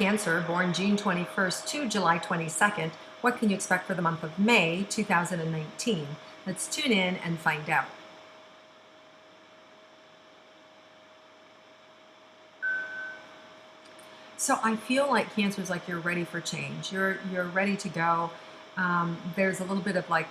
Cancer, born June 21st to July 22nd. What can you expect for the month of May 2019? Let's tune in and find out. So I feel like Cancer is like you're ready for change. You're ready to go. There's a little bit of like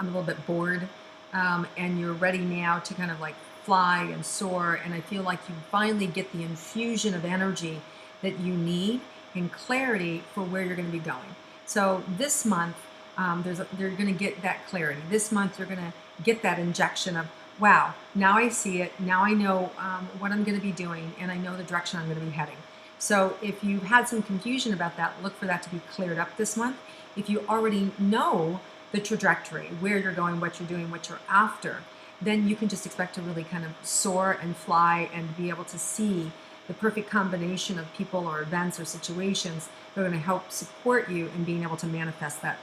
I'm a little bit bored, and you're ready now to kind of like fly and soar. And I feel like you finally get the infusion of energy that you need and clarity for where you're going to be going. So this month, they're going to get that clarity. This month, you're going to get that injection of, wow, now I see it. Now I know what I'm going to be doing, and I know the direction I'm going to be heading. So if you had some confusion about that, look for that to be cleared up this month. If you already know the trajectory, where you're going, what you're doing, what you're after, then you can just expect to really kind of soar and fly and be able to see the perfect combination of people or events or situations that are going to help support you in being able to manifest that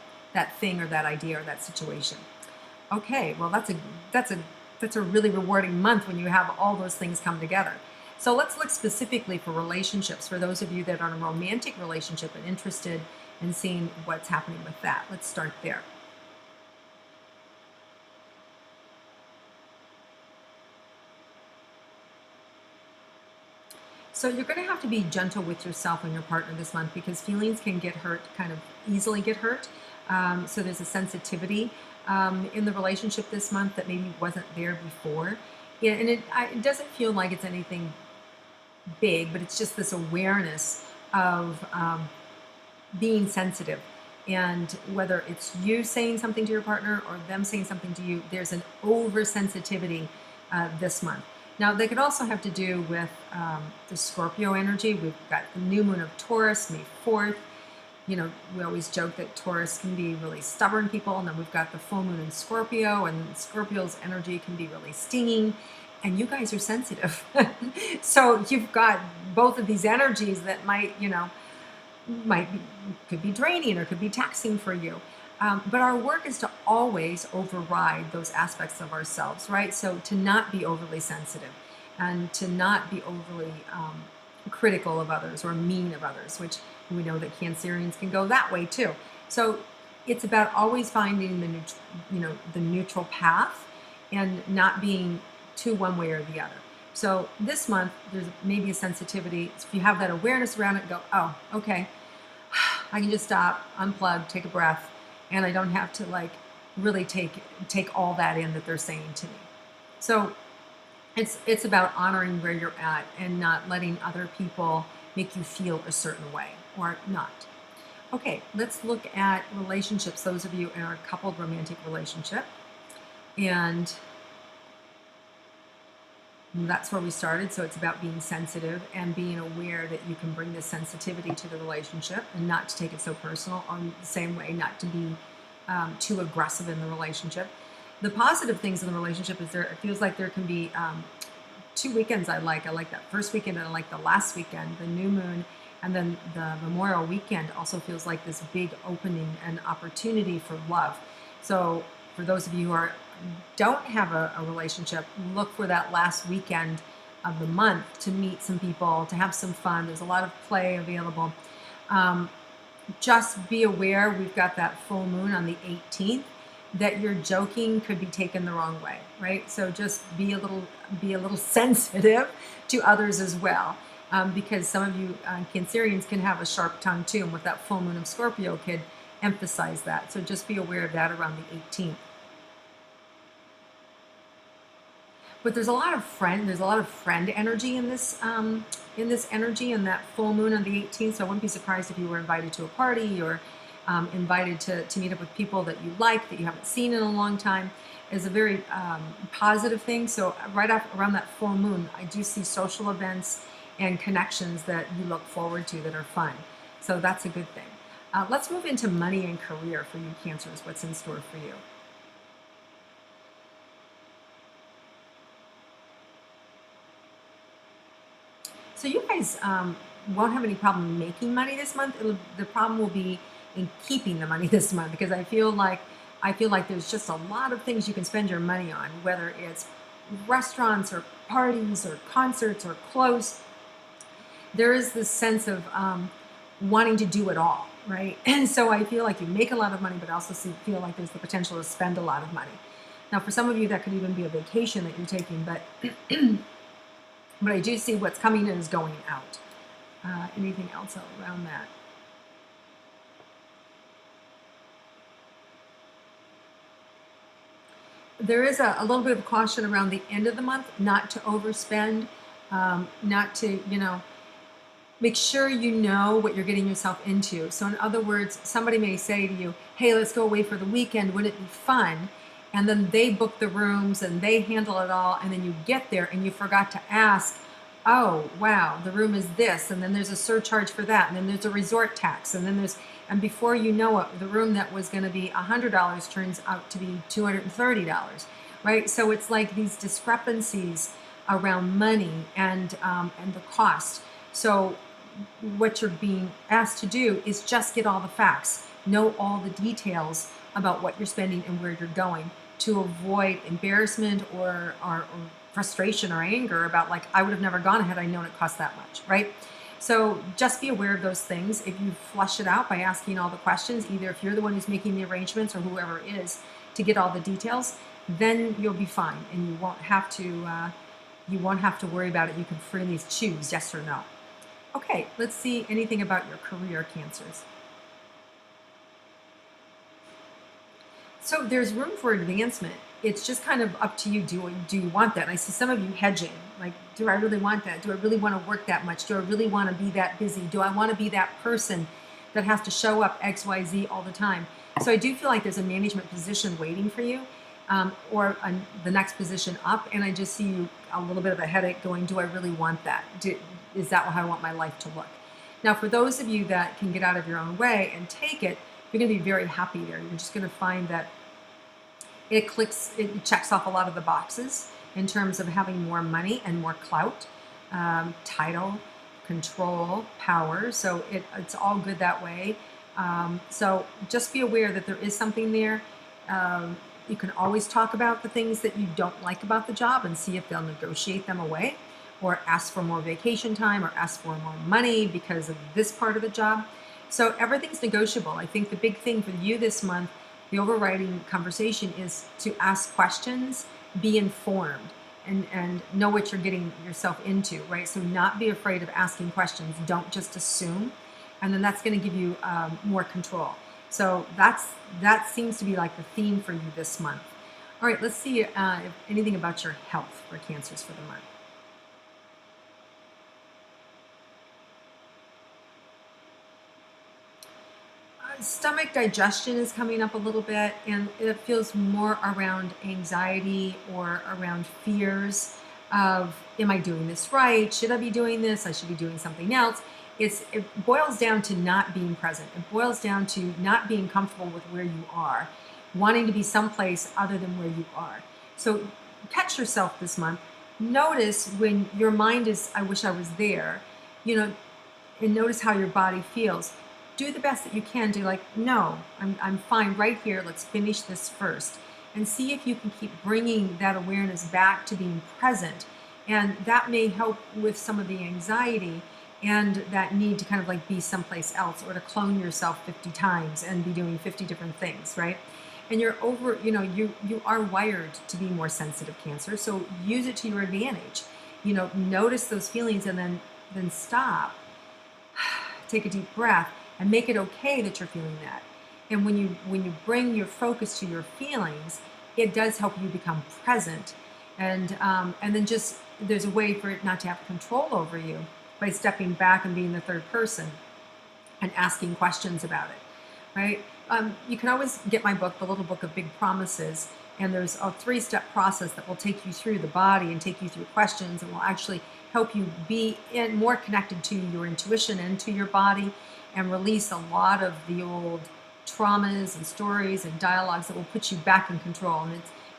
thing or that idea or that situation. Okay, well that's a really rewarding month when you have all those things come together. So let's look specifically for relationships for those of you that are in a romantic relationship and interested in seeing what's happening with that. Let's start there. So you're going to have to be gentle with yourself and your partner this month because feelings can get hurt, kind of easily get hurt. So there's a sensitivity in the relationship this month that maybe wasn't there before. Yeah, and it doesn't feel like it's anything big, but it's just this awareness of being sensitive. And whether it's you saying something to your partner or them saying something to you, there's an oversensitivity this month. Now, they could also have to do with the Scorpio energy. We've got the new moon of Taurus, May 4th. You know, we always joke that Taurus can be really stubborn people, and then we've got the full moon in Scorpio, and Scorpio's energy can be really stinging, and you guys are sensitive. So you've got both of these energies that could be draining or could be taxing for you. But our work is to always override those aspects of ourselves, right? So to not be overly sensitive and to not be overly critical of others or mean of others, which we know that Cancerians can go that way too. So it's about always finding the neutral path and not being too one way or the other. So this month, there's maybe a sensitivity. So if you have that awareness around it, go, oh, okay, I can just stop, unplug, take a breath, and I don't have to like really take all that in that they're saying to me. So it's about honoring where you're at and not letting other people make you feel a certain way or not. Okay, let's look at relationships. Those of you in a coupled romantic relationship, and that's where we started. So it's about being sensitive and being aware that you can bring this sensitivity to the relationship and not to take it so personal. On the same way, not to be too aggressive in the relationship. The positive things in the relationship is it feels like there can be 2 weekends I like. I like that first weekend and I like the last weekend, the new moon, and then the Memorial weekend also feels like this big opening and opportunity for love. So for those of you who don't have a relationship, look for that last weekend of the month to meet some people, to have some fun. There's a lot of play available. Just be aware, we've got that full moon on the 18th, that your joking could be taken the wrong way, right? So just be a little sensitive to others as well, because some of you Cancerians can have a sharp tongue too, and with that full moon of Scorpio could emphasize that. So just be aware of that around the 18th. But there's a lot of friend energy in this energy, and that full moon on the 18th. So I wouldn't be surprised if you were invited to a party or invited to meet up with people that you like, that you haven't seen in a long time. Is a very positive thing. So right around that full moon, I do see social events and connections that you look forward to that are fun. So that's a good thing. Let's move into money and career for you Cancers. What's in store for you? So you guys won't have any problem making money this month. The problem will be in keeping the money this month, because I feel like there's just a lot of things you can spend your money on, whether it's restaurants or parties or concerts or clothes. there is this sense of wanting to do it all, right? And so I feel like you make a lot of money, but also feel like there's the potential to spend a lot of money. Now, for some of you, that could even be a vacation that you're taking, but I do see what's coming in is going out. Anything else around that? There is a little bit of caution around the end of the month, not to overspend, not to, make sure you know what you're getting yourself into. So in other words, somebody may say to you, hey, let's go away for the weekend. Wouldn't it be fun? And then they book the rooms and they handle it all. And then you get there and you forgot to ask, oh, wow, the room is this. And then there's a surcharge for that. And then there's a resort tax. And before you know it, the room that was going to be $100 turns out to be $230, right? So it's like these discrepancies around money and the cost. So what you're being asked to do is just get all the facts, know all the details about what you're spending and where you're going, to avoid embarrassment or frustration or anger about, like, I would have never gone had I known it cost that much, right? So just be aware of those things. If you flush it out by asking all the questions, either if you're the one who's making the arrangements or whoever it is to get all the details, then you'll be fine and you won't have to worry about it. You can freely choose yes or no. Okay, let's see anything about your career, Cancers. So there's room for advancement. It's just kind of up to you. Do you want that? And I see some of you hedging. Like, do I really want that? Do I really want to work that much? Do I really want to be that busy? Do I want to be that person that has to show up XYZ all the time? So I do feel like there's a management position waiting for you, or the next position up. And I just see you a little bit of a headache going, do I really want that? Is that how I want my life to look? Now, for those of you that can get out of your own way and take it, you're going to be very happy there. You're just going to find that it checks off a lot of the boxes in terms of having more money and more clout, title, control, power. So it's all good that way. So just be aware that there is something there. You can always talk about the things that you don't like about the job and see if they'll negotiate them away, or ask for more vacation time, or ask for more money because of this part of the job. So everything's negotiable. I think the big thing for you this month, the overriding conversation, is to ask questions, be informed, and know what you're getting yourself into, right? So not be afraid of asking questions. Don't just assume. And then that's going to give you more control. So that seems to be like the theme for you this month. All right, let's see if anything about your health for Cancers for the month. Stomach digestion is coming up a little bit, and it feels more around anxiety or around fears of, am I doing this right? Should I be doing this? I should be doing something else. It boils down to not being present. It boils down to not being comfortable with where you are, wanting to be someplace other than where you are. So catch yourself this month. Notice when your mind is, I wish I was there, and notice how your body feels. Do the best that you can. Do, like, no, I'm fine right here. Let's finish this first. And see if you can keep bringing that awareness back to being present. And that may help with some of the anxiety and that need to kind of like be someplace else, or to clone yourself 50 times and be doing 50 different things, right? And you are wired to be more sensitive, Cancer. So use it to your advantage. Notice those feelings and then stop. Take a deep breath and make it okay that you're feeling that. And when you bring your focus to your feelings, it does help you become present. And then just, there's a way for it not to have control over you by stepping back and being the third person and asking questions about it, right? You can always get my book, The Little Book of Big Promises, and there's a 3-step process that will take you through the body and take you through questions, and will actually help you be more connected to your intuition and to your body, and release a lot of the old traumas and stories and dialogues that will put you back in control.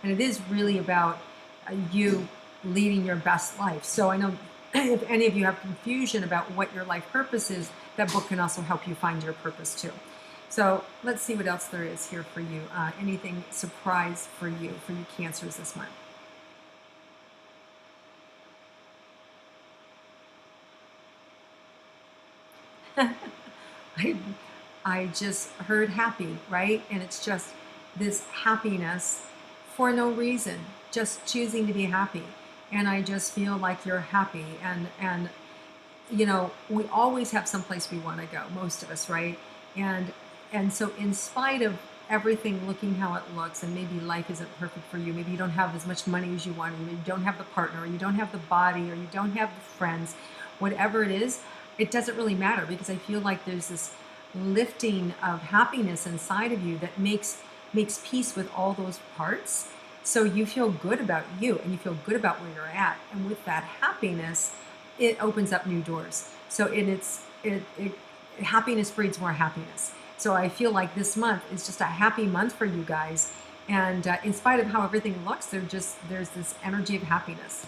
And it is really about you leading your best life. So I know if any of you have confusion about what your life purpose is, that book can also help you find your purpose too. So let's see what else there is here for you. Anything surprise for you Cancers this month? I I just heard happy, right? And it's just this happiness for no reason, just choosing to be happy. And I just feel like you're happy, and we always have someplace we want to go, most of us, right? and and so in spite of everything looking how it looks, and maybe life isn't perfect for you, maybe you don't have as much money as you want, or maybe you don't have the partner, or you don't have the body, or you don't have the friends, whatever it is, it doesn't really matter, because I feel like there's this lifting of happiness inside of you that makes peace with all those parts. So you feel good about you, and you feel good about where you're at, and with that happiness, it opens up new doors. So it happiness breeds more happiness. So I feel like this month is just a happy month for you guys, and in spite of how everything looks, there's this energy of happiness.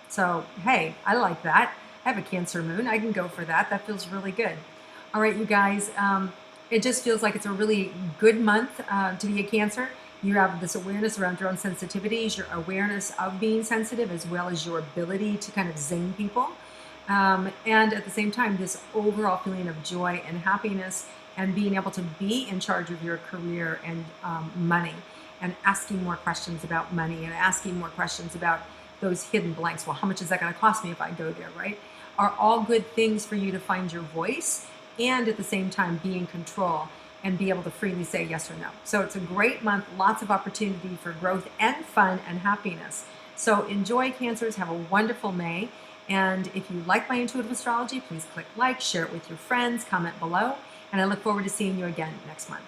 So hey, I like that. I have a Cancer moon. I can go for that. That feels really good. All right, you guys. It just feels like it's a really good month to be a Cancer. You have this awareness around your own sensitivities, your awareness of being sensitive, as well as your ability to kind of zing people. And at the same time, this overall feeling of joy and happiness, and being able to be in charge of your career and money, and asking more questions about money, and asking more questions about those hidden blanks. Well, how much is that going to cost me if I go there, right? Are all good things for you to find your voice, and at the same time be in control and be able to freely say yes or no. So it's a great month, lots of opportunity for growth and fun and happiness. So enjoy, Cancers. Have a wonderful May. And if you like my intuitive astrology, please click like, share it with your friends, comment below, and I look forward to seeing you again next month.